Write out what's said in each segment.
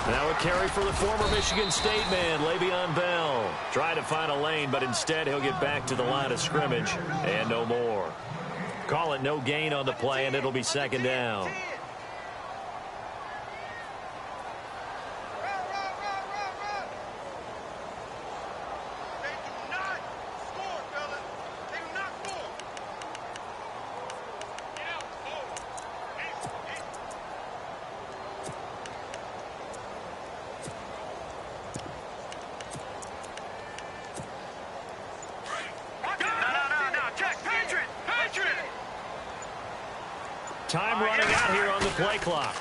Now a carry for the former Michigan State man, Le'Veon Bell. Trying to find a lane, but instead he'll get back to the line of scrimmage and no more. Call it no gain on the play, and it'll be second down. Time running out here on the play clock.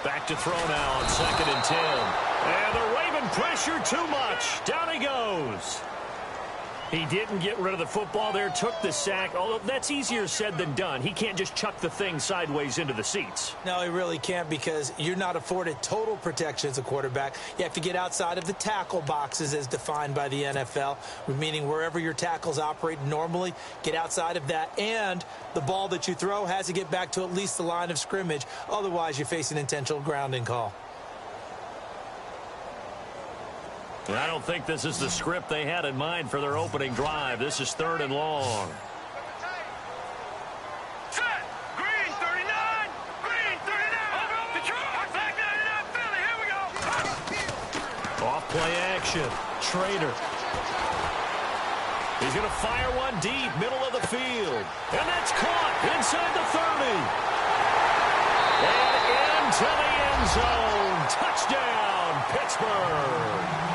Back to throw now on 2nd and 10. And the Raven pressure too much. Down he goes. He didn't get rid of the football there, took the sack. Although that's easier said than done. He can't just chuck the thing sideways into the seats. No, he really can't, because you're not afforded total protection as a quarterback. You have to get outside of the tackle boxes as defined by the NFL, meaning wherever your tackles operate normally, get outside of that. And the ball that you throw has to get back to at least the line of scrimmage. Otherwise, you face an intentional grounding call. I don't think this is the script they had in mind for their opening drive. This is 3rd and long. Set. Green 39. Green 39. Detroit. Back 99 Philly. Here we go. Off play action. Trader. He's going to fire one deep, middle of the field. And that's caught inside the 30. And into the end zone. Touchdown, Pittsburgh.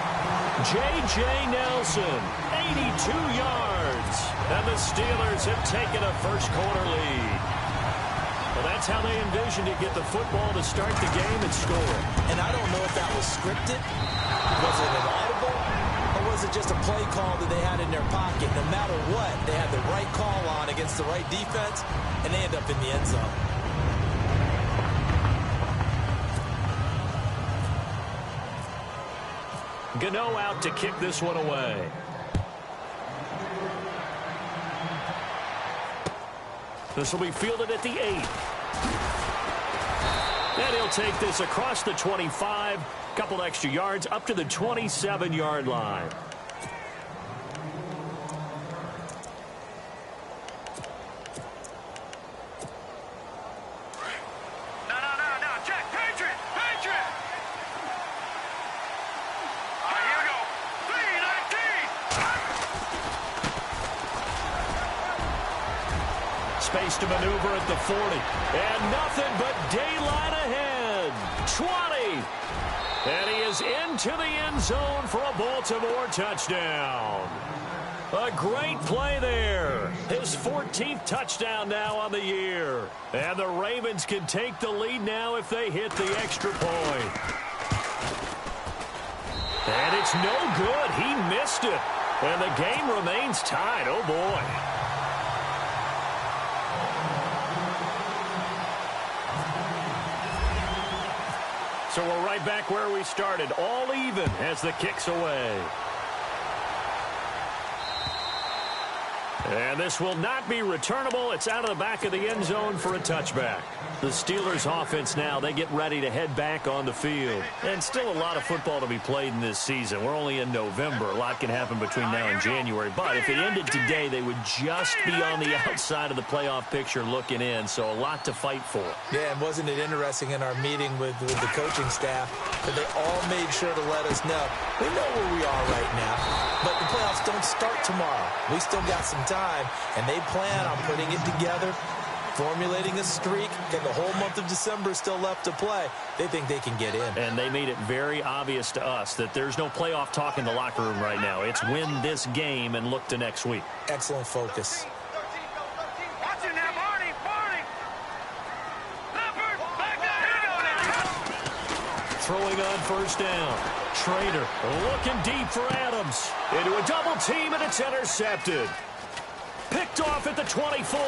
J.J. Nelson, 82 yards. And the Steelers have taken a first-quarter lead. Well, that's how they envisioned to get the football to start the game and score. And I don't know if that was scripted. Was it an audible? Or was it just a play call that they had in their pocket? No matter what, they had the right call on against the right defense, and they end up in the end zone. Gano out to kick this one away. This will be fielded at the 8. And he'll take this across the 25. Couple extra yards up to the 27-yard line. Space to maneuver at the 40. And nothing but daylight ahead. 20. And he is into the end zone for a Baltimore touchdown. A great play there. His 14th touchdown now on the year. And the Ravens can take the lead now if they hit the extra point. And it's no good. He missed it. And the game remains tied. Oh, boy. So we're right back where we started, all even as the kick's away. And this will not be returnable. It's out of the back of the end zone for a touchback. The Steelers offense now, they get ready to head back on the field. And still a lot of football to be played in this season. We're only in November. A lot can happen between now and January. But if it ended today, they would just be on the outside of the playoff picture looking in. So a lot to fight for. Yeah, and wasn't it interesting in our meeting with the coaching staff that they all made sure to let us know, we know where we are right now, but the playoffs don't start tomorrow. We still got some time, and they plan on putting it together, formulating a streak, and the whole month of December is still left to play. They think they can get in. And they made it very obvious to us that there's no playoff talk in the locker room right now. It's win this game and look to next week. Excellent focus. Throwing on first down. Trader looking deep for Adams. Into a double team, and it's intercepted. Picked off at the 24.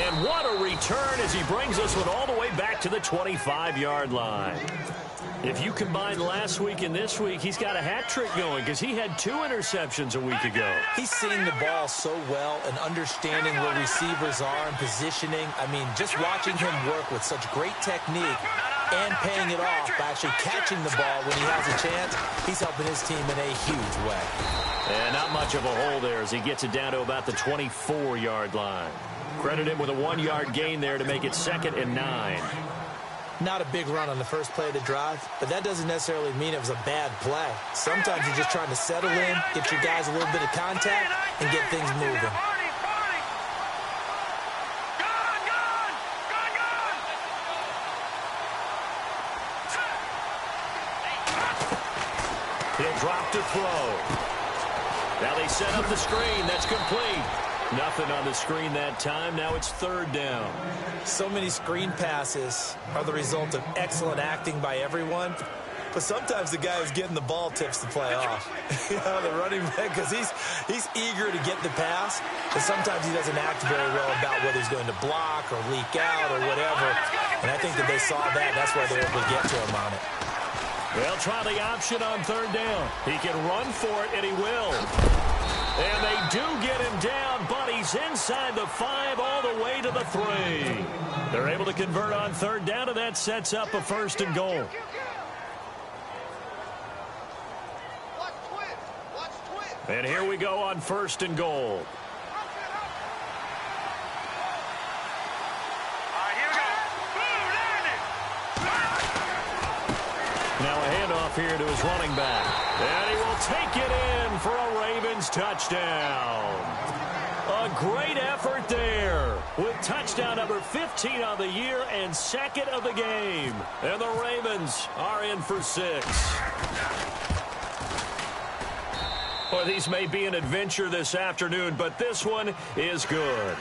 And what a return as he brings us one all the way back to the 25-yard line. If you combine last week and this week, he's got a hat trick going because he had 2 interceptions a week ago. He's seeing the ball so well and understanding where receivers are and positioning. I mean, just watching him work with such great technique and paying it off by actually catching the ball when he has a chance, he's helping his team in a huge way. And not much of a hole there as he gets it down to about the 24-yard line. Credit him with a 1-yard gain there to make it 2nd and 9. Not a big run on the first play of the drive, but that doesn't necessarily mean it was a bad play. Sometimes you're just trying to settle in, get your guys a little bit of contact, and get things moving. He'll drop to throw. Now they set up the screen. That's complete. Nothing on the screen that time. Now it's 3rd down. So many screen passes are the result of excellent acting by everyone. But sometimes the guy who's getting the ball tips the play off. You know, the running back, because he's eager to get the pass. But sometimes he doesn't act very well about whether he's going to block or leak out or whatever. And I think that they saw that. That's why they were able to get to him on it. They'll try the option on 3rd down. He can run for it, and he will. And they do get him down, but he's inside the 5 all the way to the 3. They're able to convert on 3rd down, and that sets up a 1st and goal. And here we go on 1st and goal. Now a handoff here to his running back. And he will take it in for a Ravens touchdown. A great effort there with touchdown number 15 on the year and 2nd of the game. And the Ravens are in for 6. Well, these may be an adventure this afternoon, but this one is good.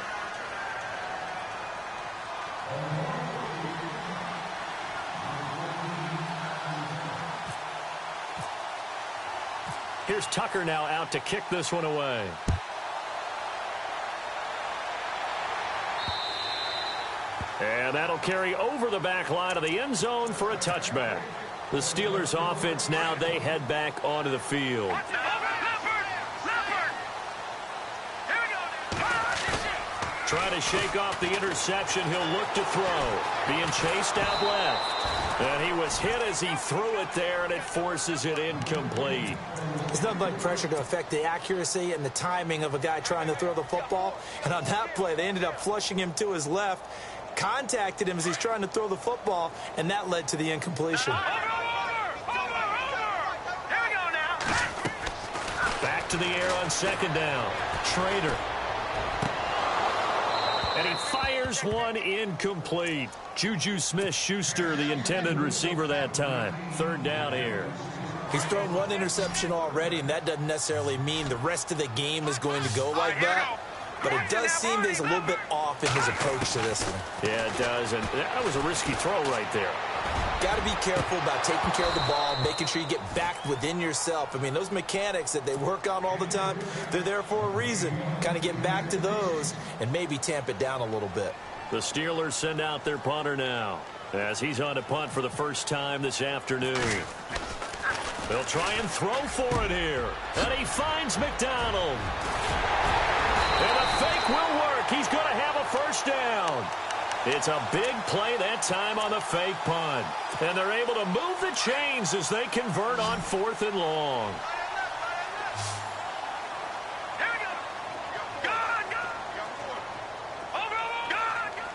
Here's Tucker now out to kick this one away. And that'll carry over the back line of the end zone for a touchback. The Steelers offense now, they head back onto the field. Trying to shake off the interception. He'll look to throw. Being chased out left. And he was hit as he threw it there, and it forces it incomplete. There's nothing like pressure to affect the accuracy and the timing of a guy trying to throw the football. And on that play, they ended up flushing him to his left, contacted him as he's trying to throw the football, and that led to the incompletion. Back to the air on 2nd down. Schrader. And he fires one incomplete. Juju Smith-Schuster, the intended receiver that time. 3rd down here. He's thrown 1 interception already, and that doesn't necessarily mean the rest of the game is going to go like that. But it does seem that he's a little bit off in his approach to this one. Yeah, it does. And that was a risky throw right there. Got to be careful about taking care of the ball, making sure you get back within yourself. I mean, those mechanics that they work on all the time, they're there for a reason. Kind of get back to those and maybe tamp it down a little bit. The Steelers send out their punter now as he's on to punt for the first time this afternoon. They'll try and throw for it here. And he finds McDonald. And a fake will work. He's going to have a 1st down. It's a big play that time on the fake punt. And they're able to move the chains as they convert on 4th and long.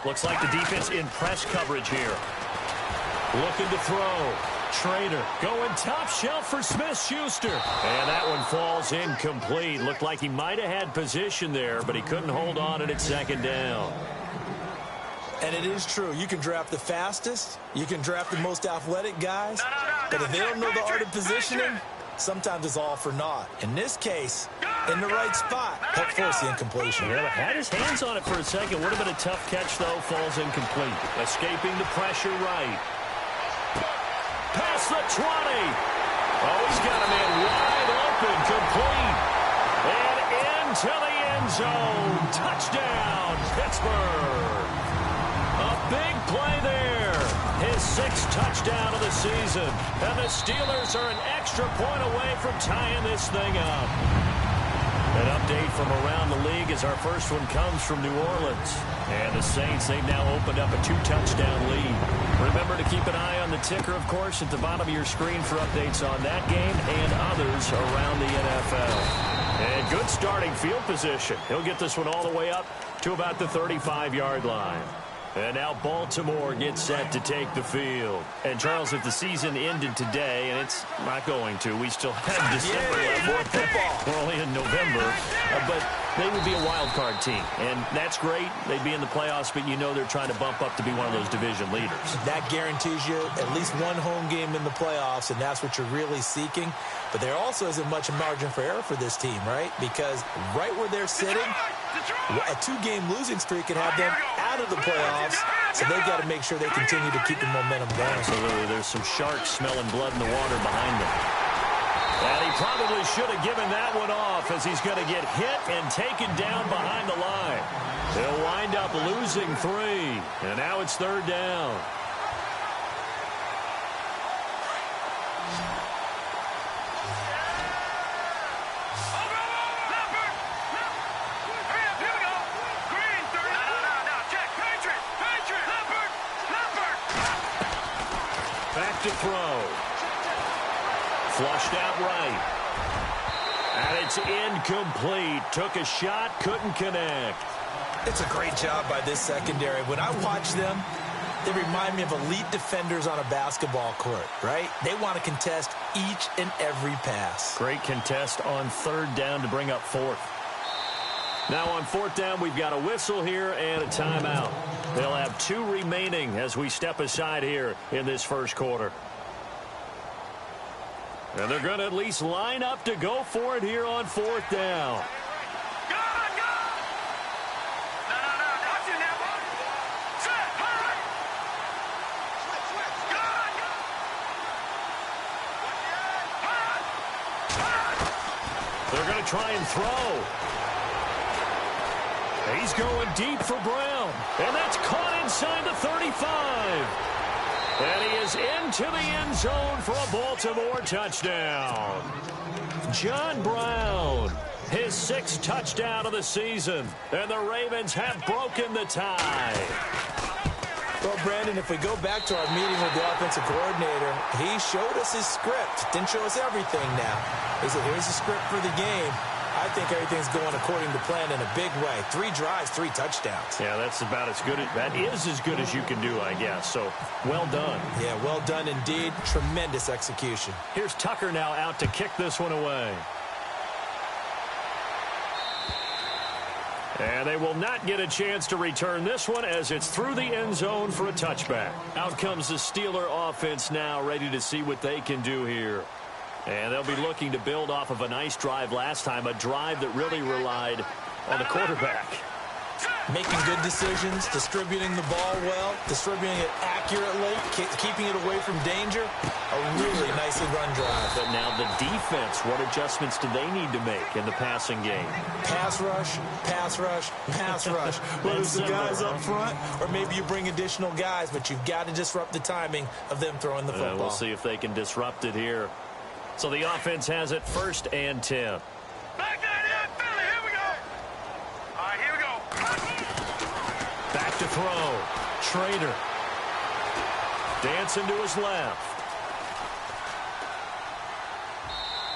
Looks like the defense in press coverage here. Looking to throw. Schrader going top shelf for Smith-Schuster. And that one falls incomplete. Looked like he might have had position there, but he couldn't hold on it at 2nd down. And it is true. You can draft the fastest. You can draft the most athletic guys. But if they don't know the art of positioning, sometimes it's all for naught. In this case, in the right spot, helped force the incompletion. Yeah, had his hands on it for a second. Would have been a tough catch, though. Falls incomplete. Escaping the pressure right. Past the 20. Oh, he's got a man wide open. Complete. And into the end zone. Touchdown, Pittsburgh. A big play there. His 6th touchdown of the season. And the Steelers are an extra point away from tying this thing up. An update from around the league as our first one comes from New Orleans. And the Saints, they've now opened up a 2-touchdown lead. Remember to keep an eye on the ticker, of course, at the bottom of your screen for updates on that game and others around the NFL. And good starting field position. He'll get this one all the way up to about the 35-yard line. And now Baltimore gets set to take the field. And, Charles, if the season ended today, and it's not going to, we still have December left. We're only in November. But they would be a wild card team. And that's great. They'd be in the playoffs, but you know they're trying to bump up to be one of those division leaders. That guarantees you at least one home game in the playoffs, and that's what you're really seeking. But there also isn't much margin for error for this team, right? Because right where they're sitting, a 2-game losing streak could have them out of the playoffs, so they've got to make sure they continue to keep the momentum going. Absolutely. There's some sharks smelling blood in the water behind them. And he probably should have given that one off as he's going to get hit and taken down behind the line. He'll wind up losing 3, and now it's 3rd down. Back to throw. Flushed out right. And it's incomplete. Took a shot, couldn't connect. It's a great job by this secondary. When I watch them, they remind me of elite defenders on a basketball court, right? They want to contest each and every pass. Great contest on 3rd down to bring up 4th. Now on 4th down, we've got a whistle here and a timeout. They'll have 2 remaining as we step aside here in this first quarter. And they're going to at least line up to go for it here on 4th down. They're going to try and throw. He's going deep for Brown. And that's caught inside the 35. And he is into the end zone for a Baltimore touchdown. John Brown, his 6th touchdown of the season. And the Ravens have broken the tie. Well, Brandon, if we go back to our meeting with the offensive coordinator, he showed us his script. Didn't show us everything now. He said, here's the script for the game. I think everything's going according to plan in a big way. 3 drives, 3 touchdowns. Yeah, that's about as good. That is as good as you can do, I guess. So, well done. Yeah, well done indeed. Tremendous execution. Here's Tucker now out to kick this one away. And they will not get a chance to return this one as it's through the end zone for a touchback. Out comes the Steeler offense now, ready to see what they can do here. And they'll be looking to build off of a nice drive last time, a drive that really relied on the quarterback. Making good decisions, distributing the ball well, distributing it accurately, keeping it away from danger. A really nicely run drive. But now the defense, what adjustments do they need to make in the passing game? Pass rush, pass rush, pass rush. Whether it's the guys up front or maybe you bring additional guys, but you've got to disrupt the timing of them throwing the football. We'll see if they can disrupt it here. So the offense has it 1st and 10. Back that in, Philly, here we go. All right, here we go. Back to throw. Schrader. Dancing to his left.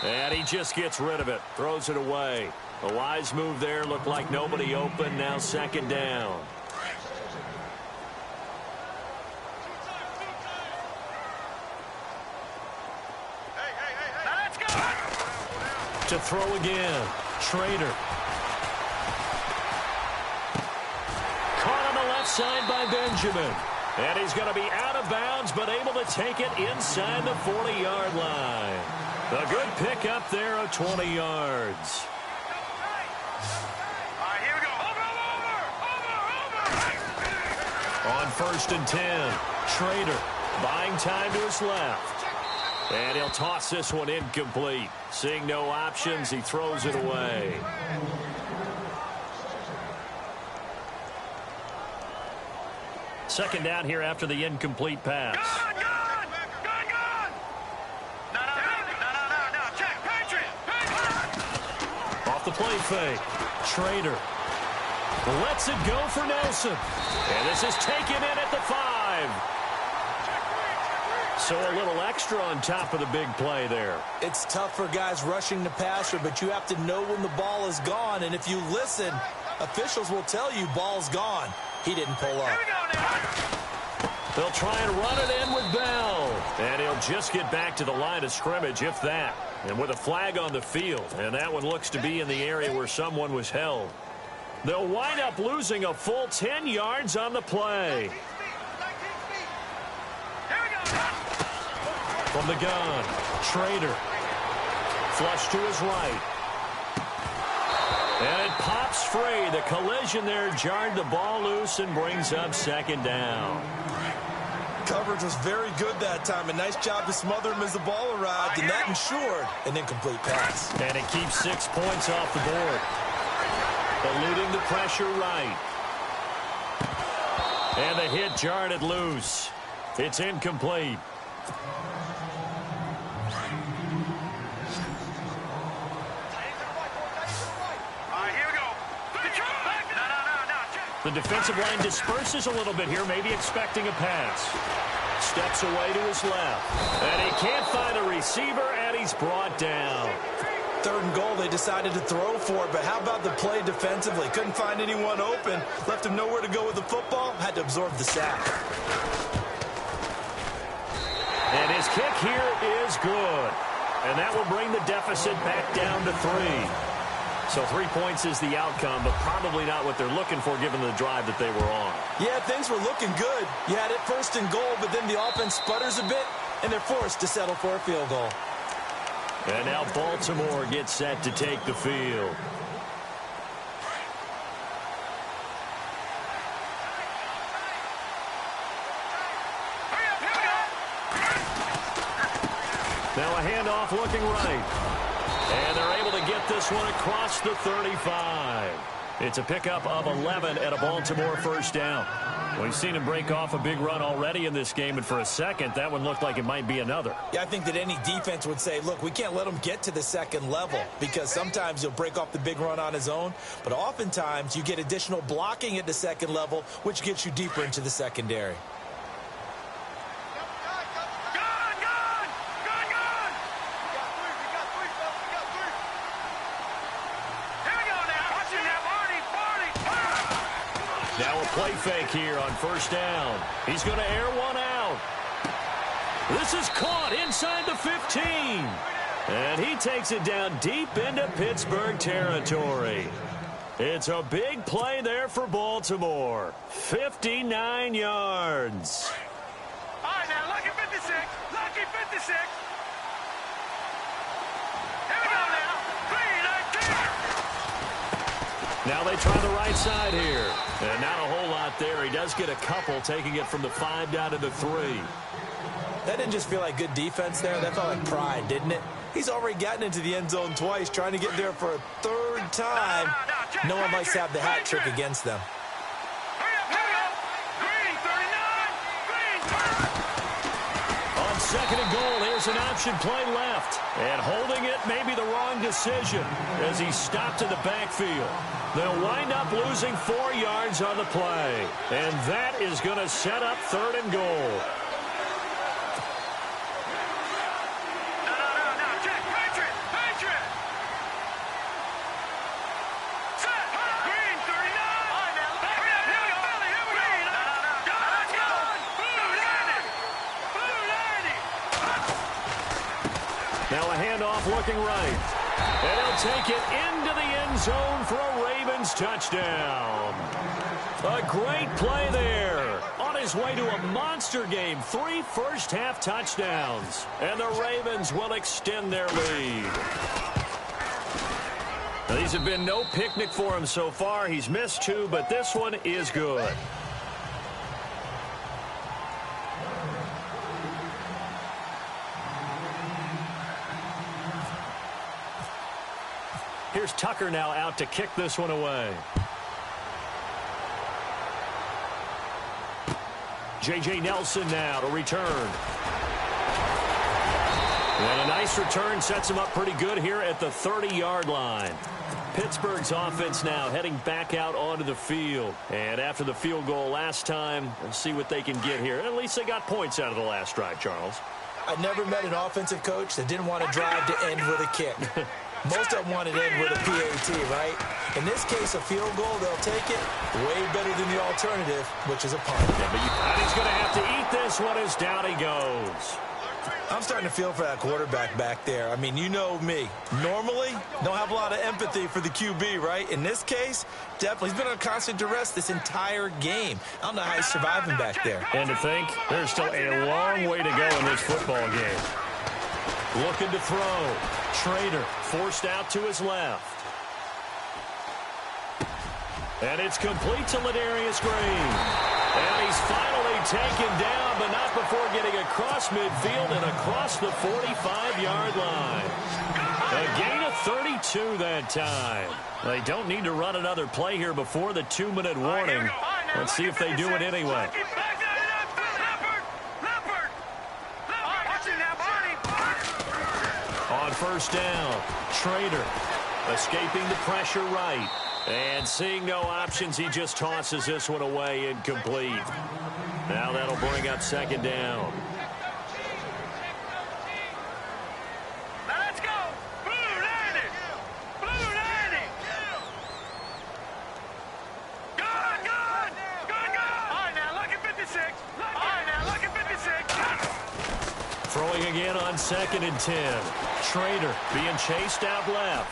And he just gets rid of it. Throws it away. A wise move there. Looked like nobody open. Now 2nd down. To throw again. Schrader. Caught on the left side by Benjamin. And he's going to be out of bounds, but able to take it inside the 40-yard line. A good pickup there of 20 yards. All right, here we go. Over. On 1st and 10, Schrader buying time to his left. And he'll toss this one incomplete. Seeing no options, he throws it away. Second down here after the incomplete pass. Gone! No. Check. Patriot. Off the play fake. Schrader lets it go for Nelson. And this is taken in at the 5. So a little extra on top of the big play there. It's tough for guys rushing the passer, but you have to know when the ball is gone. And if you listen, officials will tell you ball's gone. He didn't pull up. Here we go now. They'll try and run it in with Bell. And he'll just get back to the line of scrimmage, if that. And with a flag on the field. And that one looks to be in the area where someone was held. They'll wind up losing a full 10 yards on the play. Here we go now. From the gun, Schrader. Flush to his right. And it pops free. The collision there jarred the ball loose and brings up second down. Coverage was very good that time. A nice job to smother him as the ball arrived, and that ensured an incomplete pass. And it keeps 6 points off the board. Eluding the pressure right. And the hit jarred it loose. It's incomplete. The defensive line disperses a little bit here, maybe expecting a pass. Steps away to his left. And he can't find a receiver, and he's brought down. 3rd and goal, they decided to throw for it, but how about the play defensively? Couldn't find anyone open, left him nowhere to go with the football, had to absorb the sack. And his kick here is good. And that will bring the deficit back down to 3. So 3 points is the outcome, but probably not what they're looking for given the drive that they were on. Yeah, things were looking good. You had it 1st and goal, but then the offense sputters a bit, and they're forced to settle for a field goal. And now Baltimore gets set to take the field. Now a handoff looking right. And they're able to get this one across the 35. It's a pickup of 11 at a Baltimore first down. We've seen him break off a big run already in this game, and for a second, that one looked like it might be another. Yeah, I think that any defense would say, look, we can't let him get to the second level because sometimes he'll break off the big run on his own, but oftentimes you get additional blocking at the second level, which gets you deeper into the secondary. Now a play fake here on first down. He's going to air one out. This is caught inside the 15. And he takes it down deep into Pittsburgh territory. It's a big play there for Baltimore. 59 yards. All right, now, lucky 56. Lucky 56. Here we go now. 3-19. Now they try the right side here. And not a whole lot there. He does get a couple, taking it from the 5 down to the 3. That didn't just feel like good defense there. That felt like pride, didn't it? He's already gotten into the end zone twice, trying to get there for a 3rd time. No one likes to have the hat trick against them. Hurry up, hurry up. Green, 39. Green, 30. On 2nd and goal, here's an option play left. And holding it may be the wrong decision as he stopped in the backfield. They'll wind up losing 4 yards on the play. And that is going to set up 3rd and goal. No. Check. Patriot. Set. Green, 39. All right, now. Hurry up, here we go. Here we go. No. Let's go. Blue 90. Now a handoff looking right. And he'll take it into the end zone for a Ravens touchdown. A great play there. On his way to a monster game. 3 first-half touchdowns. And the Ravens will extend their lead. Now, these have been no picnic for him so far. He's missed 2, but this one is good. Here's Tucker now out to kick this one away. J.J. Nelson now to return. And a nice return sets him up pretty good here at the 30-yard line. Pittsburgh's offense now heading back out onto the field. And after the field goal last time, we'll see what they can get here. At least they got points out of the last drive, Charles. I never met an offensive coach that didn't want to drive to end with a kick. Most of them want to end with a PAT, right? In this case, a field goal, they'll take it way better than the alternative, which is a punt. And he's going to have to eat this one as down he goes. I'm starting to feel for that quarterback back there. I mean, you know me. Normally, don't have a lot of empathy for the QB, right? In this case, definitely. He's been on constant duress this entire game. I don't know how he's surviving back there. And to think, there's still a long way to go in this football game. Looking to throw. Schrader forced out to his left. And it's complete to Ladarius Green. And he's finally taken down, but not before getting across midfield and across the 45-yard line. A gain of 32 that time. They don't need to run another play here before the 2-minute warning. Let's see if they do it anyway. On first down, Schrader escaping the pressure right. And seeing no options, he just tosses this one away incomplete. Now that'll bring up second down. Let's go! Blue 90! Blue 90! Good, good! Good, good! All right, now look at 56. All right, now look at 56. Throwing again on 2nd and 10. Schrader being chased out left.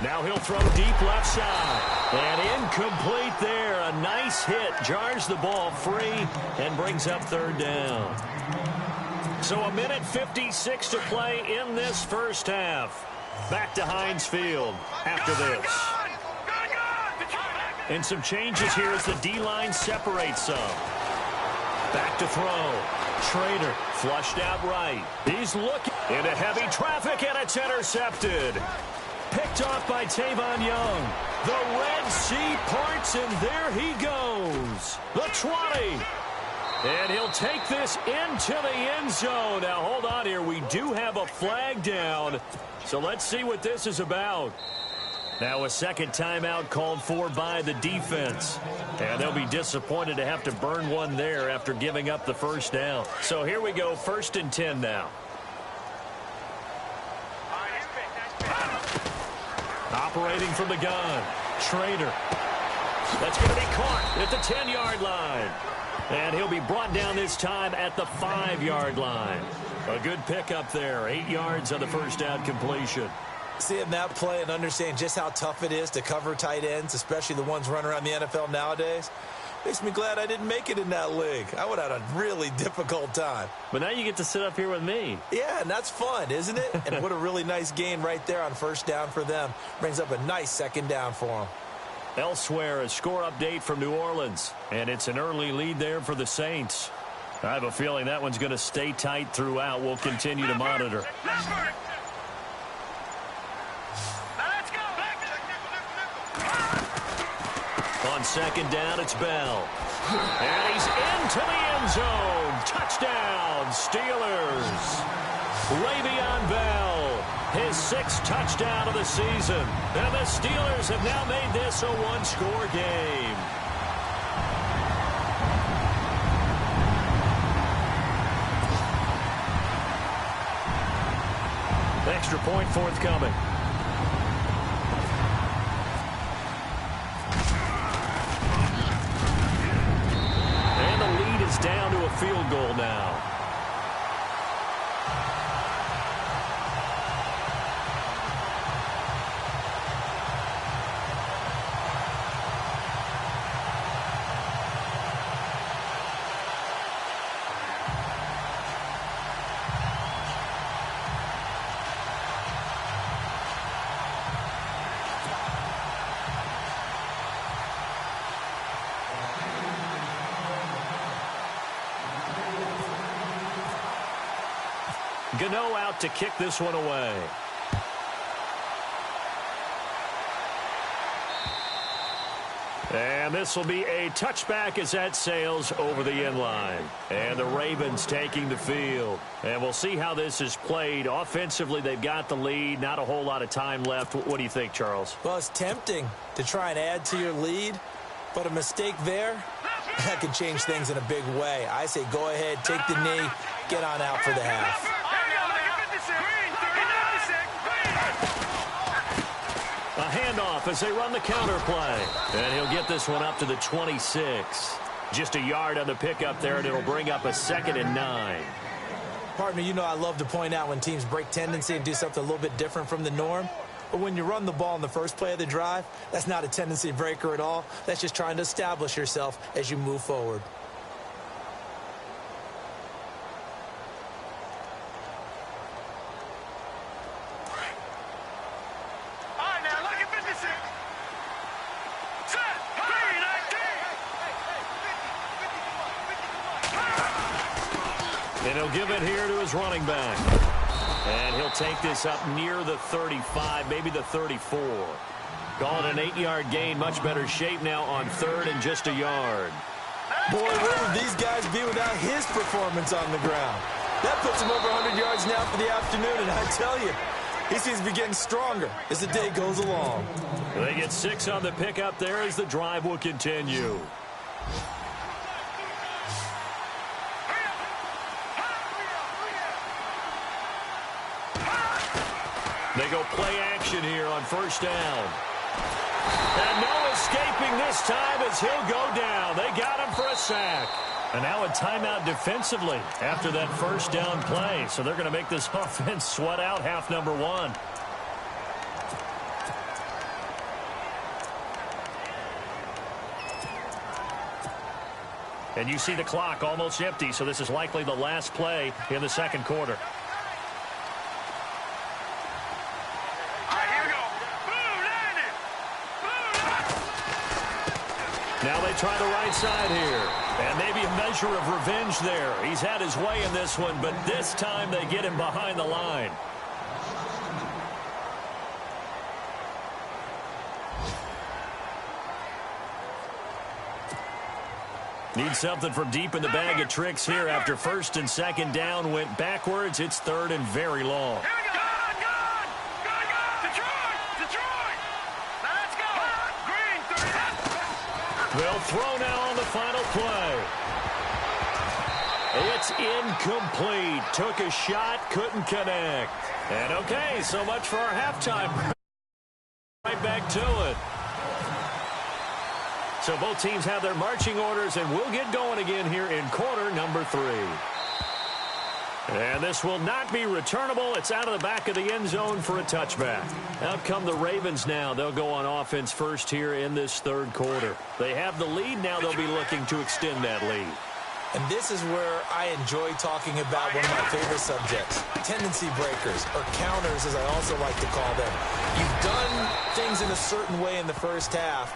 Now he'll throw deep left side. And incomplete there. A nice hit. Jars the ball free and brings up third down. So 1:56 to play in this first half. Back to Heinz Field after this. And some changes here as the D-line separates some. Back to throw. Schrader flushed out right. He's looking into heavy traffic, and it's intercepted. Picked off by Tavon Young. The Red Sea parts, and there he goes. The 20. And he'll take this into the end zone. Now, hold on here. We do have a flag down. So let's see what this is about. Now a second timeout called for by the defense. And they'll be disappointed to have to burn one there after giving up the first down. So here we go, 1st and 10 now. Operating from the gun, Schrader. That's going to be caught at the 10-yard line. And he'll be brought down this time at the 5-yard line. A good pickup there, 8 yards on the first down completion. Seeing that play and understanding just how tough it is to cover tight ends, especially the ones running around the NFL nowadays, makes me glad I didn't make it in that league. I would have had a really difficult time. But now you get to sit up here with me. Yeah, and that's fun, isn't it? And what a really nice gain right there on first down for them. Brings up a nice second down for them. Elsewhere, a score update from New Orleans. And it's an early lead there for the Saints. I have a feeling that one's going to stay tight throughout. We'll continue to monitor. On second down, it's Bell. And he's into the end zone. Touchdown, Steelers. Le'Veon Bell, his 6th touchdown of the season. And the Steelers have now made this a one-score game. Extra point forthcoming. Down to a field goal now. Gano out to kick this one away. And this will be a touchback as that sails over the end line. And the Ravens taking the field. And we'll see how this is played. Offensively, they've got the lead. Not a whole lot of time left. What do you think, Charles? Well, it's tempting to try and add to your lead, but a mistake there, that could change things in a big way. I say go ahead, take the knee, get on out for the half. A handoff as they run the counter play. And he'll get this one up to the 26. Just a yard on the pickup there, and it'll bring up a 2nd and 9. Partner, you know I love to point out when teams break tendency and do something a little bit different from the norm. But when you run the ball in the first play of the drive, that's not a tendency breaker at all. That's just trying to establish yourself as you move forward. And he'll give it here to his running back. And he'll take this up near the 35, maybe the 34. Call it an 8-yard gain. Much better shape now on 3rd and just a yard. Boy, where would these guys be without his performance on the ground? That puts him over 100 yards now for the afternoon, and I tell you, he seems to be getting stronger as the day goes along. They get 6 on the pickup there as the drive will continue. They go play action here on 1st down. And no escaping this time as he'll go down. They got him for a sack. And now a timeout defensively after that 1st down play. So they're going to make this offense sweat out half number 1. And you see the clock almost empty, so this is likely the last play in the 2nd quarter. Now they try the right side here. And maybe a measure of revenge there. He's had his way in this one, but this time they get him behind the line. Need something from deep in the bag of tricks here after 1st and 2nd down went backwards. It's 3rd and very long. They'll throw now on the final play. It's incomplete. Took a shot, couldn't connect. And okay, so much for our halftime. Right back to it. So both teams have their marching orders, and we'll get going again here in quarter number 3. And this will not be returnable. It's out of the back of the end zone for a touchback. Out come the Ravens now. They'll go on offense first here in this 3rd quarter. They have the lead. Now they'll be looking to extend that lead. And this is where I enjoy talking about one of my favorite subjects, tendency breakers, or counters as I also like to call them. You've done things in a certain way in the first half,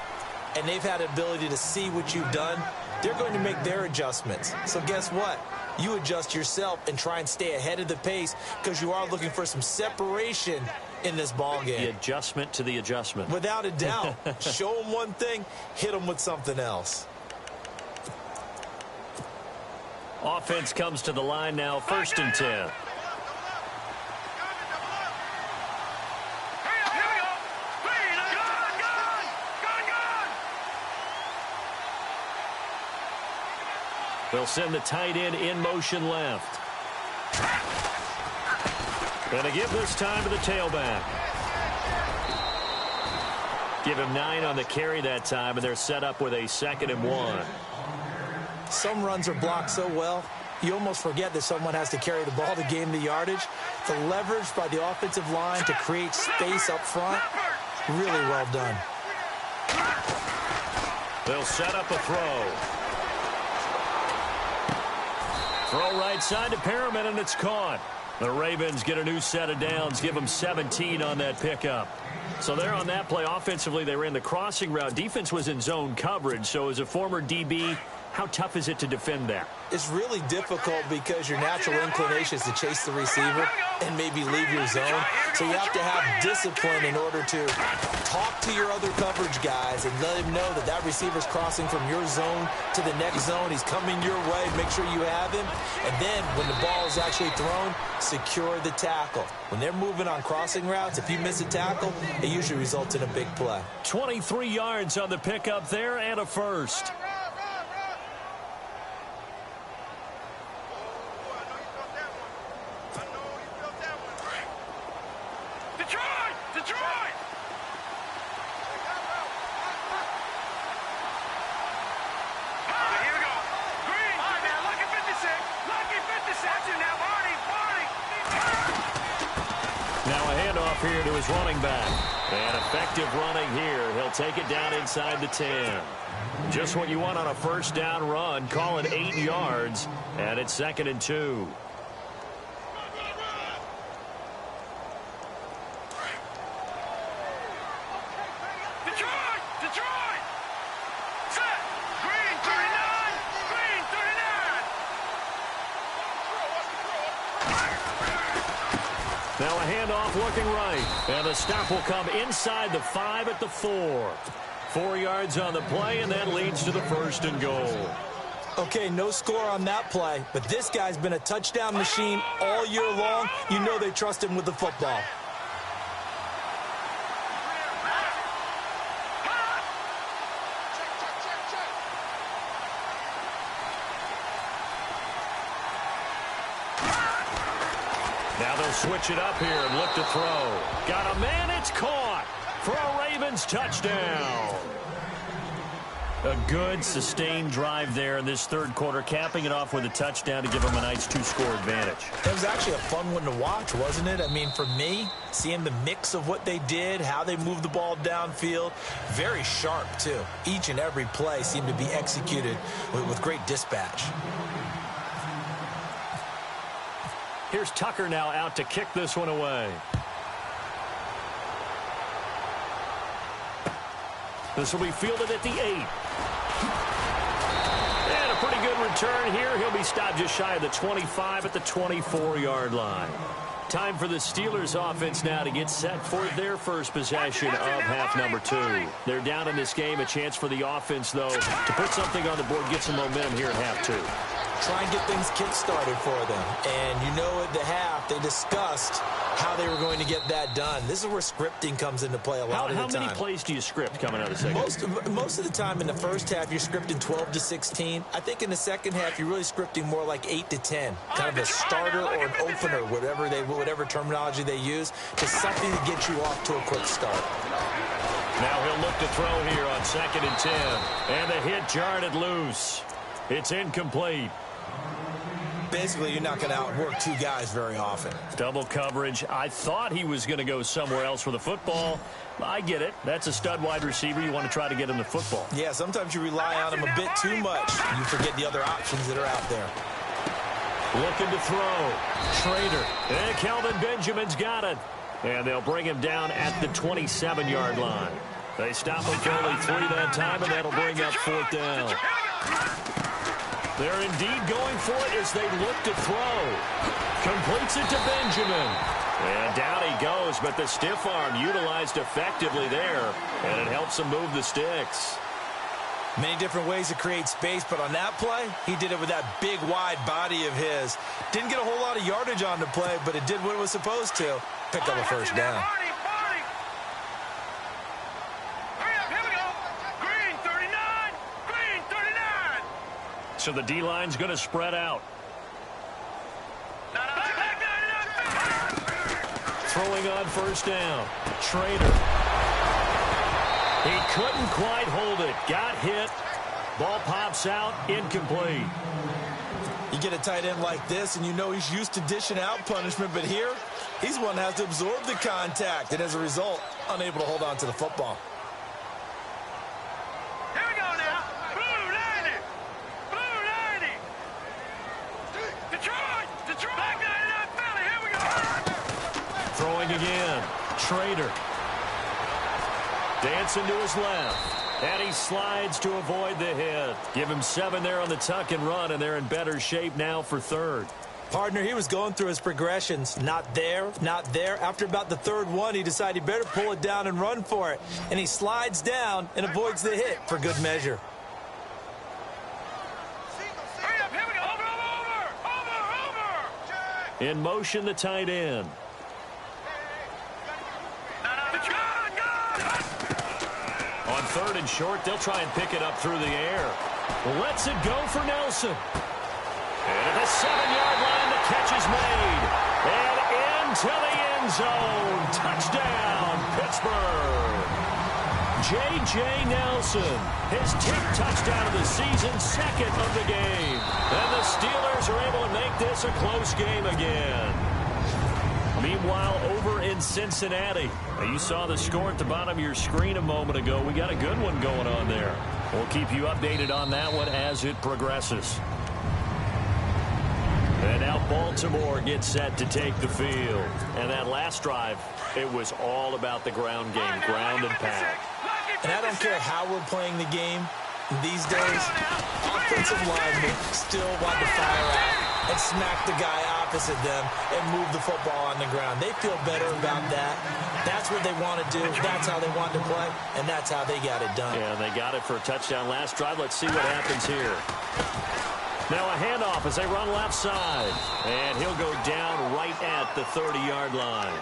and they've had the ability to see what you've done. They're going to make their adjustments. So guess what? You adjust yourself and try and stay ahead of the pace because you are looking for some separation in this ball game. The adjustment to the adjustment. Without a doubt. Show them one thing, hit them with something else. Offense comes to the line now, 1st and 10. They'll send the tight end in motion left. Gonna give this time to the tailback. Give him 9 on the carry that time, and they're set up with a 2nd and 1. Some runs are blocked so well, you almost forget that someone has to carry the ball to gain the yardage. The leverage by the offensive line to create space up front, really well done. They'll set up a throw. Throw right side to Perriman, and it's caught. The Ravens get a new set of downs, give them 17 on that pickup. So there on that play, offensively, they ran the crossing route. Defense was in zone coverage, so as a former DB, how tough is it to defend that? It's really difficult because your natural inclination is to chase the receiver. and maybe leave your zone. So you have to have discipline in order to talk to your other coverage guys and let him know that that receiver's crossing from your zone to the next zone. He's coming your way. Make sure you have him. And then when the ball is actually thrown, secure the tackle. When they're moving on crossing routes, if you miss a tackle, it usually results in a big play. 23 yards on the pickup there and a first. Detroit! Here we go. Green. All right, now, lucky 56. Lucky 56. Now, Barney. Now a handoff here to his running back. And effective running here. He'll take it down inside the 10. Just what you want on a first down run. Call it 8 yards. And it's 2nd and 2. Detroit! Set! Green 39! Green 39! Now a handoff looking right. And the stop will come inside the 5 at the 4. 4 yards on the play, and that leads to the 1st and goal. Okay, no score on that play, but this guy's been a touchdown machine all year long. You know they trust him with the football. Now they'll switch it up here and look to throw. Got a man, it's caught for a Ravens touchdown. A good, sustained drive there in this third quarter, capping it off with a touchdown to give them a nice 2-score advantage. It was actually a fun one to watch, wasn't it? I mean, for me, seeing the mix of what they did, how they moved the ball downfield, very sharp, too. Each and every play seemed to be executed with great dispatch. Here's Tucker now out to kick this one away. This will be fielded at the 8. And a pretty good return here. He'll be stopped just shy of the 25 at the 24-yard line. Time for the Steelers offense now to get set for their first possession of half number 2. They're down in this game. A chance for the offense, though, to put something on the board, get some momentum here at half 2. Try and get things kick-started for them. And you know at the half, they discussed how they were going to get that done. This is where scripting comes into play a lot of the time. How many plays do you script coming out of the second? Most of the time in the first half, you're scripting 12 to 16. I think in the second half, you're really scripting more like 8 to 10. Kind of a starter or an opener, whatever terminology they use, just something to get you off to a quick start. Now he'll look to throw here on 2nd and 10. And the hit jarred it loose. It's incomplete. Basically, you're not going to outwork two guys very often. Double coverage. I thought he was going to go somewhere else for the football. I get it. That's a stud wide receiver. You want to try to get him the football. Yeah, sometimes you rely on him a bit too much. You forget the other options that are out there. Looking to throw. Schrader. And Kelvin Benjamin's got it. And they'll bring him down at the 27-yard line. They stop him for only 3 that time, and that'll bring up 4th down. They're indeed going for it as they look to throw. Completes it to Benjamin. And down he goes, but the stiff arm utilized effectively there, and it helps him move the sticks. Many different ways to create space, but on that play, he did it with that big, wide body of his. Didn't get a whole lot of yardage on the play, but it did what it was supposed to. Picked up a first down. So the D-line's going to spread out. Throwing on first down. Schrader. He couldn't quite hold it. Got hit. Ball pops out. Incomplete. You get a tight end like this, and you know he's used to dishing out punishment, but here, he's one that has to absorb the contact, and as a result, unable to hold on to the football. Throwing again. Schrader. Dancing to his left. And he slides to avoid the hit. Give him 7 there on the tuck and run, and they're in better shape now for 3rd. Partner, he was going through his progressions. Not there, not there. After about the third one, he decided he better pull it down and run for it. And he slides down and avoids the hit for good measure. Hurry up, here we go. Over. In motion, the tight end. On third and short, they'll try and pick it up through the air. Lets it go for Nelson. And at the 7-yard line, the catch is made. And into the end zone. Touchdown, Pittsburgh. J.J. Nelson, his 10th touchdown of the season, second of the game. And the Steelers are able to make this a close game again. Meanwhile, over in Cincinnati, you saw the score at the bottom of your screen a moment ago. We got a good one going on there. We'll keep you updated on that one as it progresses. And now Baltimore gets set to take the field. And that last drive, it was all about the ground game, ground and pound. And I don't care how we're playing the game these days, offensive linemen still want to fire out and smack the guy opposite them and move the football on the ground. They feel better about that. That's what they want to do. That's how they want to play, and that's how they got it done. Yeah, they got it for a touchdown last drive. Let's see what happens here. Now a handoff as they run left side. And he'll go down right at the 30-yard line.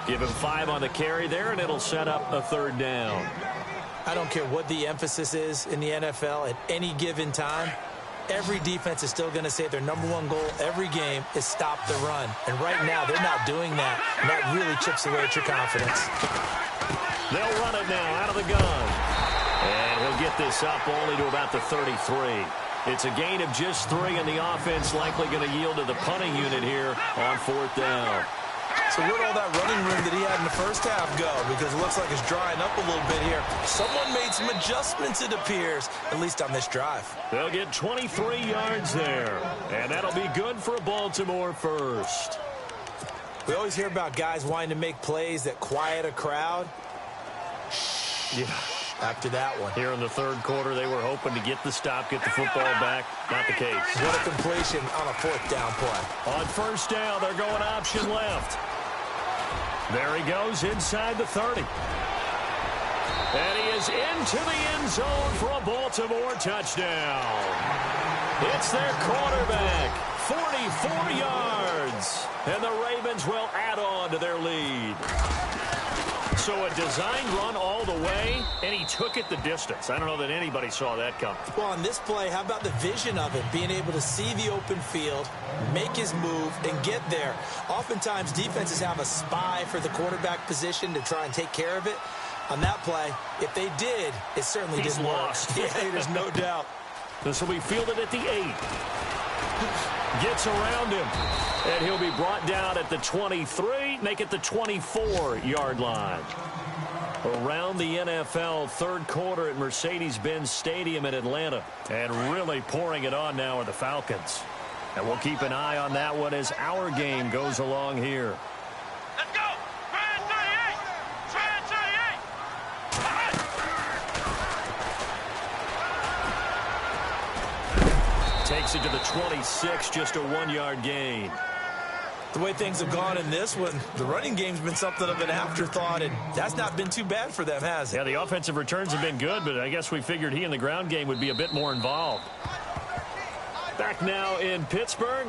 Give him 5 on the carry there, and it'll set up a third down. I don't care what the emphasis is in the NFL at any given time. Every defense is still going to say their #1 goal every game is stop the run. And right now, they're not doing that. And that really chips away at your confidence. They'll run it now out of the gun. And he'll get this up only to about the 33. It's a gain of just 3, and the offense likely going to yield to the punting unit here on 4th down. So where'd all that running room that he had in the first half go? Because it looks like it's drying up a little bit here. Someone made some adjustments, it appears, at least on this drive. They'll get 23 yards there, and that'll be good for a Baltimore first. We always hear about guys wanting to make plays that quiet a crowd. Yeah. After that one. Here in the third quarter, they were hoping to get the stop, get the football back. Not the case. What a completion on a 4th down play. On 1st down, they're going option left. There he goes inside the 30. And he is into the end zone for a Baltimore touchdown. It's their quarterback, 44 yards. And the Ravens will add on to their lead. So a designed run all the way, and he took it the distance. I don't know that anybody saw that coming. Well, on this play, how about the vision of it? Being able to see the open field, make his move, and get there. Oftentimes, defenses have a spy for the quarterback position to try and take care of it. On that play, if they did, it certainly didn't work. Lost. Yeah, there's no doubt. This will be fielded at the 8. Gets around him, and he'll be brought down at the 23, make it the 24-yard line. Around the NFL, third quarter at Mercedes-Benz Stadium in Atlanta, and really pouring it on now are the Falcons. And we'll keep an eye on that one as our game goes along here. Let's go. Brand 38. Brand 38. Takes it to the 26, just a 1-yard gain. The way things have gone in this one, the running game's been something of an afterthought, and that's not been too bad for them, has it? Yeah, the offensive returns have been good, but I guess we figured he in the ground game would be a bit more involved. Back now in Pittsburgh.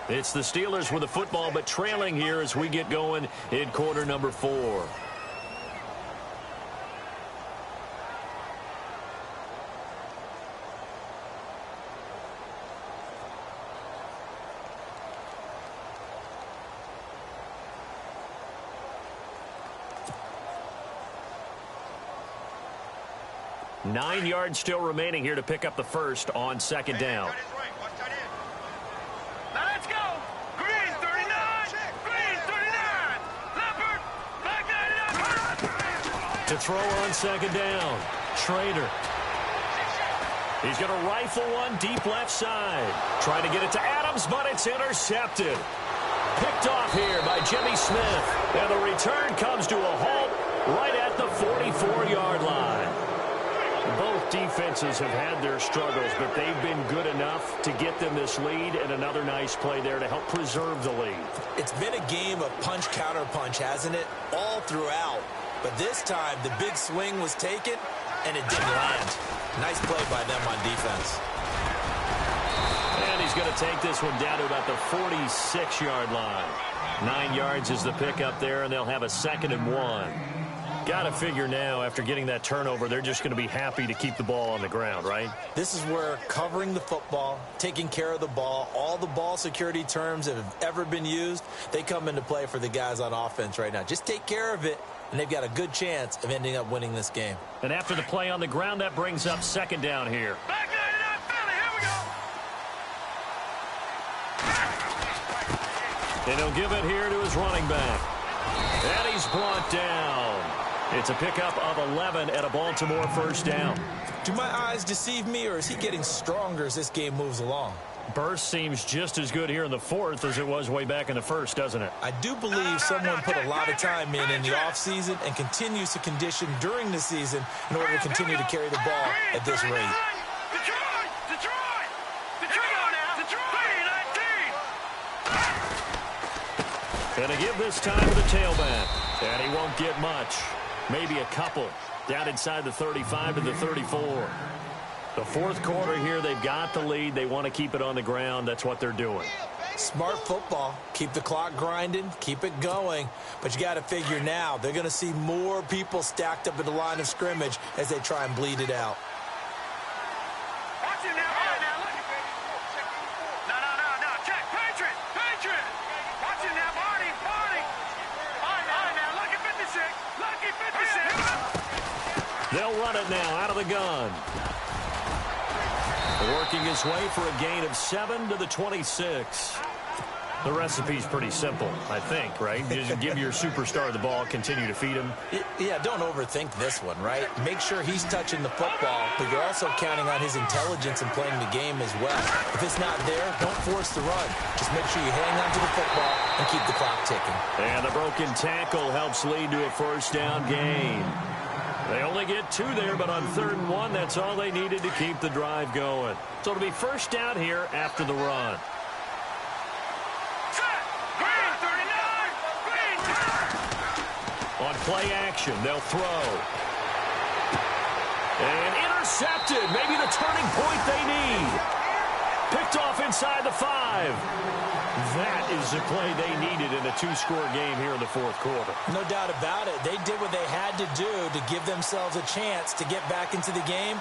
It's the Steelers with the football, but trailing here as we get going in quarter number 4. Nine yards still remaining here to pick up the first on 2nd down. Now let's go. Green 39. Green 39. Leopard. Black 99. To throw on 2nd down. Schrader. He's going to rifle one deep left side. Trying to get it to Adams, but it's intercepted. Picked off here by Jimmy Smith. And the return comes to a halt right at the 44-yard line. Both defenses have had their struggles, but they've been good enough to get them this lead, and another nice play there to help preserve the lead. It's been a game of punch-counter-punch, hasn't it? All throughout. But this time, the big swing was taken, and it didn't land. Nice play by them on defense. And he's going to take this one down to about the 46-yard line. 9 yards is the pickup there, and they'll have a 2nd and 1. Got to figure now, after getting that turnover, they're just going to be happy to keep the ball on the ground, right? This is where covering the football, taking care of the ball, all the ball security terms that have ever been used, they come into play for the guys on offense right now. Just take care of it, and they've got a good chance of ending up winning this game. And after the play on the ground, that brings up 2nd down here. Back 99 Philly, here we go. And he'll give it here to his running back. And he's brought down. It's a pickup of 11 and a Baltimore 1st down. Do my eyes deceive me, or is he getting stronger as this game moves along? Burst seems just as good here in the 4th as it was way back in the 1st, doesn't it? I do believe someone put a lot of time in the offseason and continues to condition during the season in order to continue to carry the ball at this rate. And to give this time to the tailback. And he won't get much. Maybe a couple. Down inside the 35 to the 34. The 4th quarter here, they've got the lead. They want to keep it on the ground. That's what they're doing. Smart football. Keep the clock grinding. Keep it going. But you got to figure now, they're going to see more people stacked up at the line of scrimmage as they try and bleed it out. They'll run it now out of the gun. Working his way for a gain of 7 to the 26. The recipe's pretty simple, I think, right? You just give your superstar the ball, continue to feed him. Yeah, don't overthink this one, right? Make sure he's touching the football, but you're also counting on his intelligence in playing the game as well. If it's not there, don't force the run. Just make sure you hang on to the football and keep the clock ticking. And the broken tackle helps lead to a 1st down gain. They only get 2 there, but on 3rd and 1, that's all they needed to keep the drive going. So it'll be 1st down here after the run. On play action, they'll throw. And intercepted. Maybe the turning point they need. Picked off inside the 5. That is the play they needed in a 2-score game here in the 4th quarter. No doubt about it. They did what they had to do to give themselves a chance to get back into the game.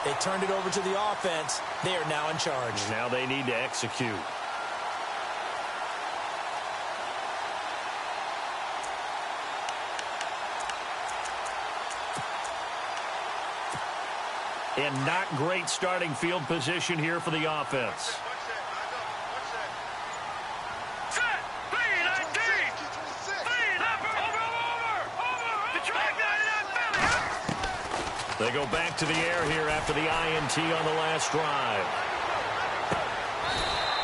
They turned it over to the offense. They are now in charge. Now they need to execute. And not great starting field position here for the offense. They go back to the air here after the INT on the last drive.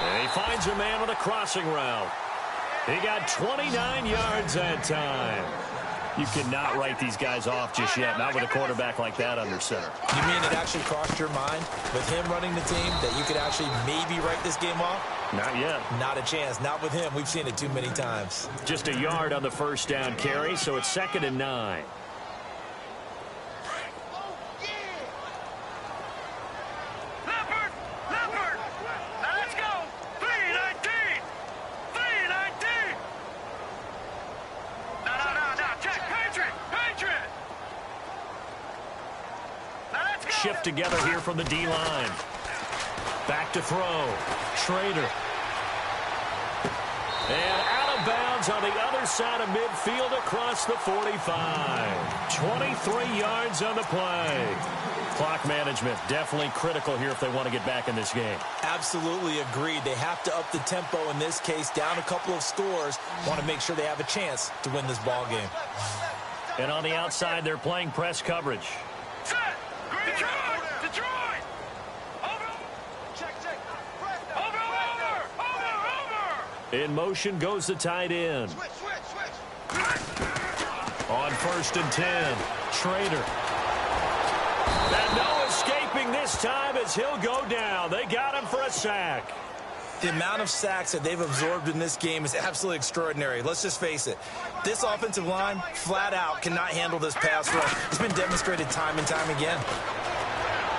And he finds a man with a crossing route. He got 29 yards that time. You cannot write these guys off just yet, not with a quarterback like that under center. You mean it actually crossed your mind with him running the team that you could actually maybe write this game off? Not yet. Not a chance. Not with him. We've seen it too many times. Just a yard on the 1st down carry, so it's 2nd and 9. Shift together here from the D-line. Back to throw. Schrader. And out of bounds on the other side of midfield across the 45. 23 yards on the play. Clock management definitely critical here if they want to get back in this game. Absolutely agreed. They have to up the tempo in this case, down a couple of scores. Want to make sure they have a chance to win this ball game. And on the outside, they're playing press coverage. Detroit! Over! Check. Over! In motion goes the tight end. Switch. On 1st and 10, Schrader. And no escape as he'll go down. They got him for a sack. The amount of sacks that they've absorbed in this game is absolutely extraordinary. Let's just face it. This offensive line, flat out, cannot handle this pass rush. It's been demonstrated time and time again.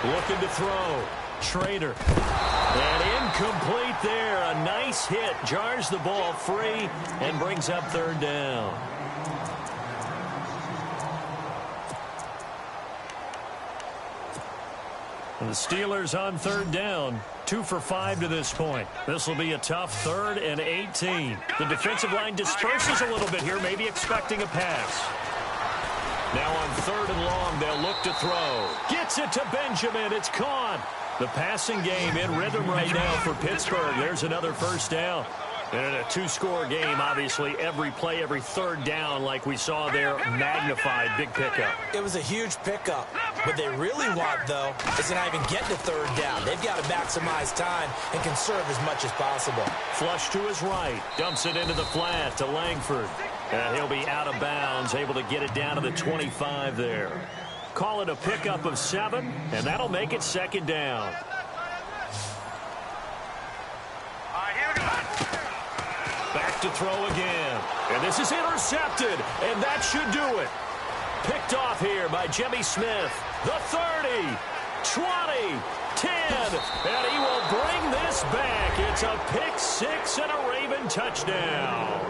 Looking to throw. Schrader. And incomplete there. A nice hit. Jars the ball free and brings up third down. And the Steelers on third down. 2 for 5 to this point. This will be a tough 3rd and 18. The defensive line disperses a little bit here, maybe expecting a pass. Now on 3rd and long, they'll look to throw. Gets it to Benjamin. It's caught. The passing game in rhythm right now for Pittsburgh. There's another first down. And in a 2-score game, obviously, every play, every 3rd down, like we saw there, magnified. Big pickup. It was a huge pickup. What they really want, though, is to not even get to 3rd down. They've got to maximize time and conserve as much as possible. Flush to his right. Dumps it into the flat to Langford. And he'll be out of bounds, able to get it down to the 25 there. Call it a pickup of 7, and that'll make it 2nd down. Back to throw again. And this is intercepted, and that should do it. Picked off here by Jimmy Smith. The 30, 20, 10, and he will bring this back. It's a pick 6 and a Raven touchdown.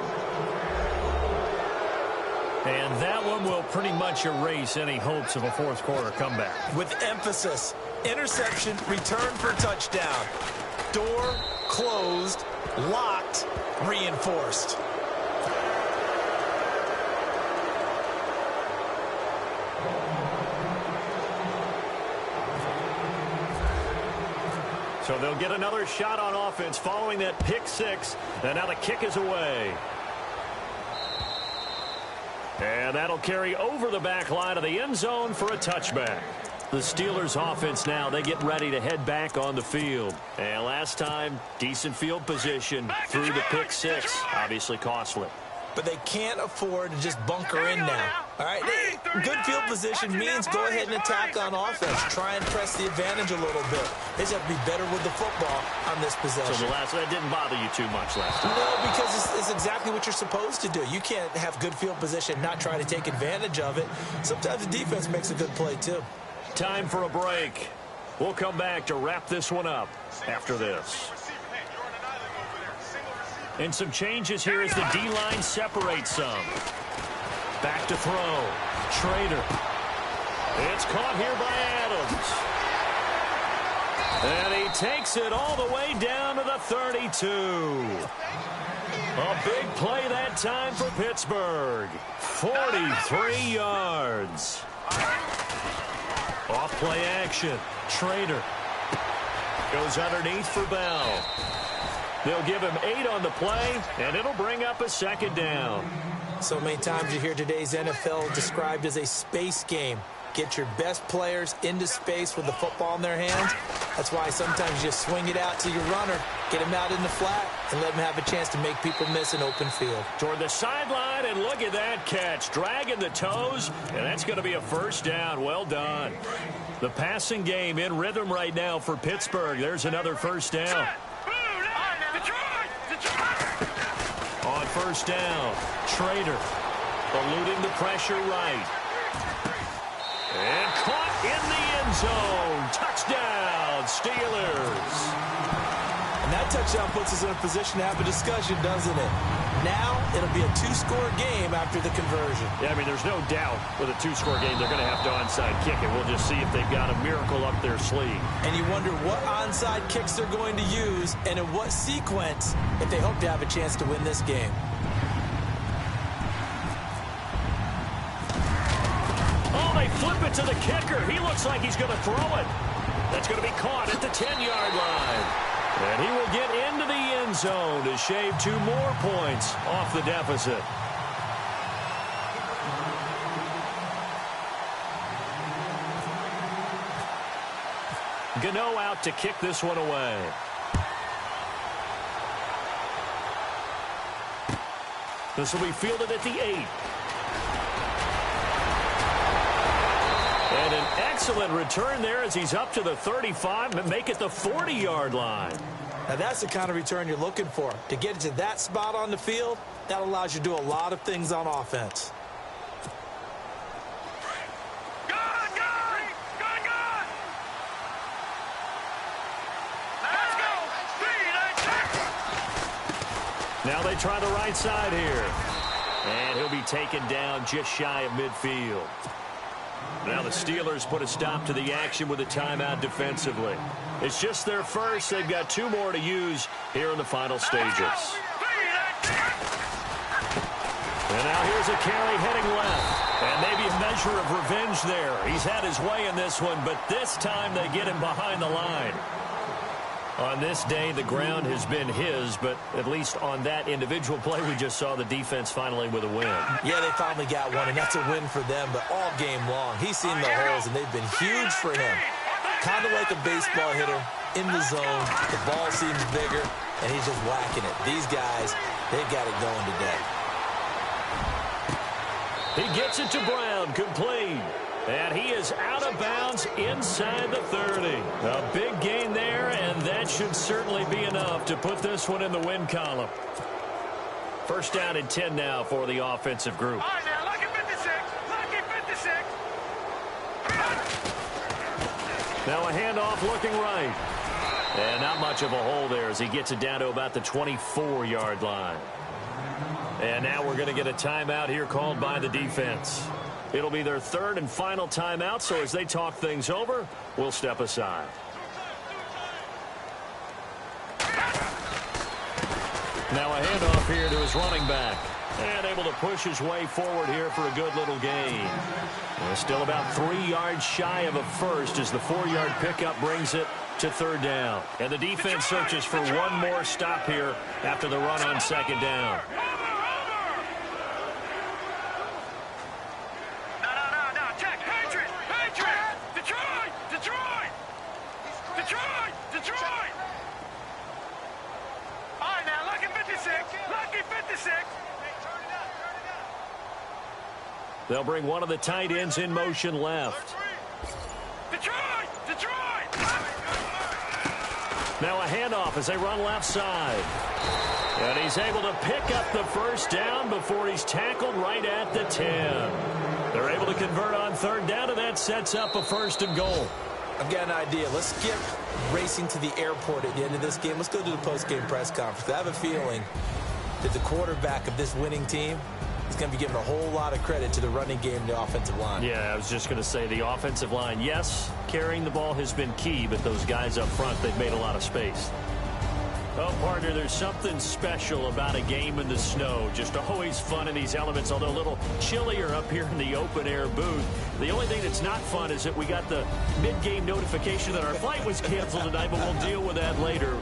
And that one will pretty much erase any hopes of a 4th quarter comeback. With emphasis, interception, return for touchdown. Door closed, locked, reinforced. So they'll get another shot on offense following that pick 6. And now the kick is away. And that'll carry over the back line of the end zone for a touchback. The Steelers offense now, they get ready to head back on the field. And last time, decent field position through the pick 6. Obviously costly. But they can't afford to just bunker in now. All right, good field position means go ahead and attack on offense. Try and press the advantage a little bit. They just have to be better with the football on this possession. So that didn't bother you too much last time? No, because it's exactly what you're supposed to do. You can't have good field position, not try to take advantage of it. Sometimes the defense makes a good play, too. Time for a break. We'll come back to wrap this one up after this. And some changes here as the D-line separates some. Back to throw. Schrader. It's caught here by Adams. And he takes it all the way down to the 32. A big play that time for Pittsburgh. 43 yards. Off play action. Schrader goes underneath for Bell. They'll give him 8 on the play, and it'll bring up a 2nd down. So many times you hear today's NFL described as a space game. Get your best players into space with the football in their hands. That's why sometimes you just swing it out to your runner, get him out in the flat, and let him have a chance to make people miss an open field. Toward the sideline, and look at that catch. Dragging the toes, and that's going to be a 1st down. Well done. The passing game in rhythm right now for Pittsburgh. There's another 1st down. On 1st down, Schrader eluding the pressure right. And caught in the end zone. Touchdown, Steelers. And that touchdown puts us in a position to have a discussion, doesn't it? Now it'll be a 2-score game after the conversion. Yeah, I mean, there's no doubt with a 2-score game they're going to have to onside kick it. We'll just see if they've got a miracle up their sleeve. And you wonder what onside kicks they're going to use and in what sequence if they hope to have a chance to win this game. Oh, they flip it to the kicker. He looks like he's going to throw it. That's going to be caught at the 10-yard line. And he will get into the end zone to shave 2 more points off the deficit. Gano out to kick this one away. This will be fielded at the 8. And And an excellent return there as he's up to the 35 and make it the 40-yard line. Now, that's the kind of return you're looking for. To get to that spot on the field, that allows you to do a lot of things on offense. Now they try the right side here. And he'll be taken down just shy of midfield. Now the Steelers put a stop to the action with a timeout defensively. It's just their first. They've got 2 more to use here in the final stages. And now here's a carry heading left. And maybe a measure of revenge there. He's had his way in this one, but this time they get him behind the line. On this day, the ground has been his, but at least on that individual play, we just saw the defense finally with a win. Yeah, they finally got one, and that's a win for them, but all game long, he's seen the holes, and they've been huge for him. Kind of like a baseball hitter in the zone. The ball seems bigger, and he's just whacking it. These guys, they've got it going today. He gets it to Brown, complete. And he is out of bounds inside the 30. A big gain there, and that should certainly be enough to put this one in the win column. First down and 10 now for the offensive group. All right, now, lucky 56. Lucky 56. Now a handoff looking right. And not much of a hole there as he gets it down to about the 24-yard line. And now we're going to get a timeout here called by the defense. It'll be their 3rd and final timeout, so as they talk things over, we'll step aside. Now a handoff here to his running back. And able to push his way forward here for a good little gain. And still about 3 yards shy of a first as the 4-yard pickup brings it to 3rd down. And the defense searches for one more stop here after the run on 2nd down. They'll bring one of the tight ends in motion left. Now a handoff as they run left side. And he's able to pick up the first down before he's tackled right at the 10. They're able to convert on 3rd down, and that sets up a 1st and goal. I've got an idea. Let's skip racing to the airport at the end of this game. Let's go to the post-game press conference. I have a feeling that the quarterback of this winning team is going to be giving a whole lot of credit to the running game and the offensive line. Yeah, I was just going to say the offensive line, yes, carrying the ball has been key, but those guys up front, they've made a lot of space. Oh, partner, there's something special about a game in the snow. Just always fun in these elements, although a little chillier up here in the open-air booth. The only thing that's not fun is that we got the mid-game notification that our flight was canceled tonight, but we'll deal with that later.